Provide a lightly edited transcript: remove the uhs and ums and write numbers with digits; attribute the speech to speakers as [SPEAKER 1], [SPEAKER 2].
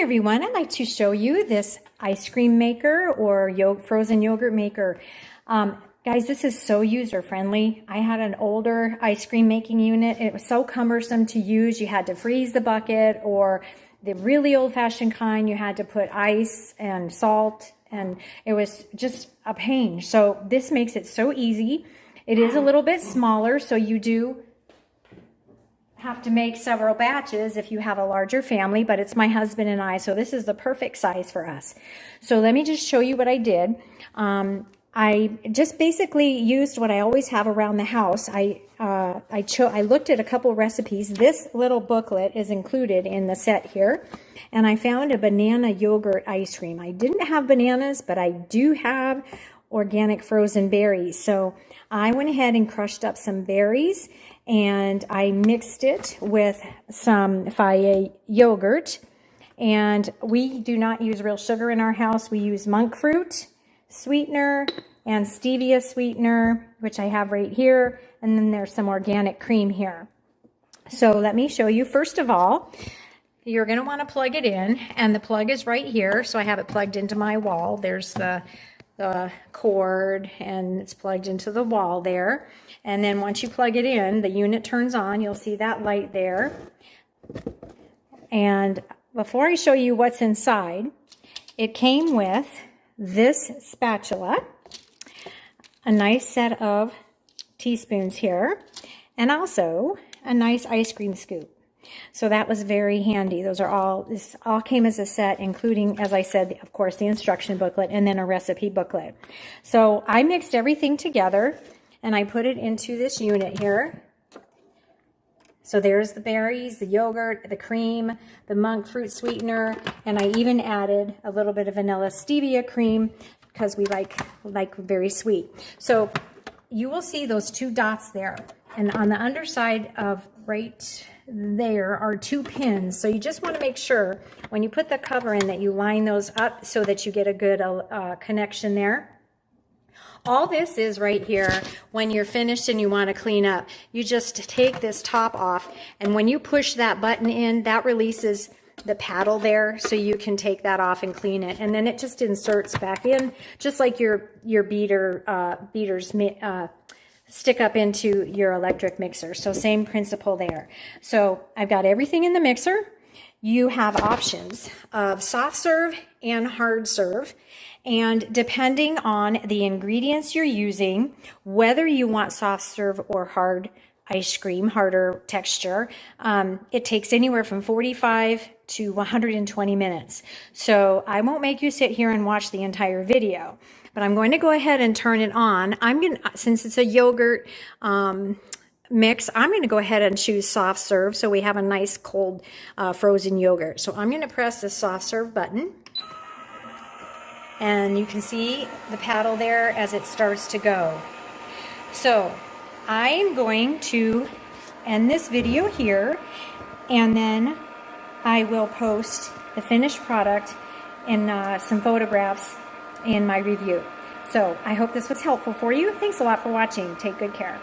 [SPEAKER 1] everyone, I'd like to show you this ice cream maker or frozen yogurt maker. Guys, this is so user friendly. I had an older ice cream making unit. It was so cumbersome to use. You had to freeze the bucket, or the really old fashioned kind, you had to put ice and salt, and it was just a pain. So this makes it so easy. It is a little bit smaller, so you do have to make several batches if you have a larger family, but it's my husband and I, so this is the perfect size for us. So let me just show you what I did. I just basically used what I always have around the house. I looked at a couple recipes. This little booklet is included in the set here, and I found a banana yogurt ice cream. I didn't have bananas, but I do have organic frozen berries. So I went ahead and crushed up some berries, and I mixed it with some Fage yogurt. And we do not use real sugar in our house. We use monk fruit sweetener and stevia sweetener, which I have right here. And then there's some organic cream here. So let me show you. First of all, you're going to want to plug it in, and the plug is right here. So I have it plugged into my wall. There's the cord, and it's plugged into the wall there. And then once you plug it in, the unit turns on. You'll see that light there. And before I show you what's inside, it came with this spatula, a nice set of teaspoons here, and also a nice ice cream scoop. So that was very handy. This all came as a set, including, as I said, of course, the instruction booklet and then a recipe booklet. So I mixed everything together and I put it into this unit here. So there's the berries, the yogurt, the cream, the monk fruit sweetener, and I even added a little bit of vanilla stevia cream because we like very sweet. So you will see those two dots there, and on the underside of right there are two pins. So you just want to make sure when you put the cover in that you line those up so that you get a good connection there. All this is right here. When you're finished and you want to clean up, you just take this top off, and when you push that button in, that releases the paddle there, so you can take that off and clean it, and then it just inserts back in, just like your beaters stick up into your electric mixer. So same principle there. So I've got everything in the mixer. You have options of soft serve and hard serve. And depending on the ingredients you're using, whether you want soft serve or hard ice cream, harder texture, it takes anywhere from 45 to 120 minutes. So I won't make you sit here and watch the entire video, but I'm going to go ahead and turn it on. Since it's a yogurt mix, I'm going to go ahead and choose soft serve so we have a nice cold frozen yogurt. So I'm going to press the soft serve button, and you can see the paddle there as it starts to go. So I am going to end this video here, and then I will post the finished product and some photographs in my review. So I hope this was helpful for you. Thanks a lot for watching. Take good care.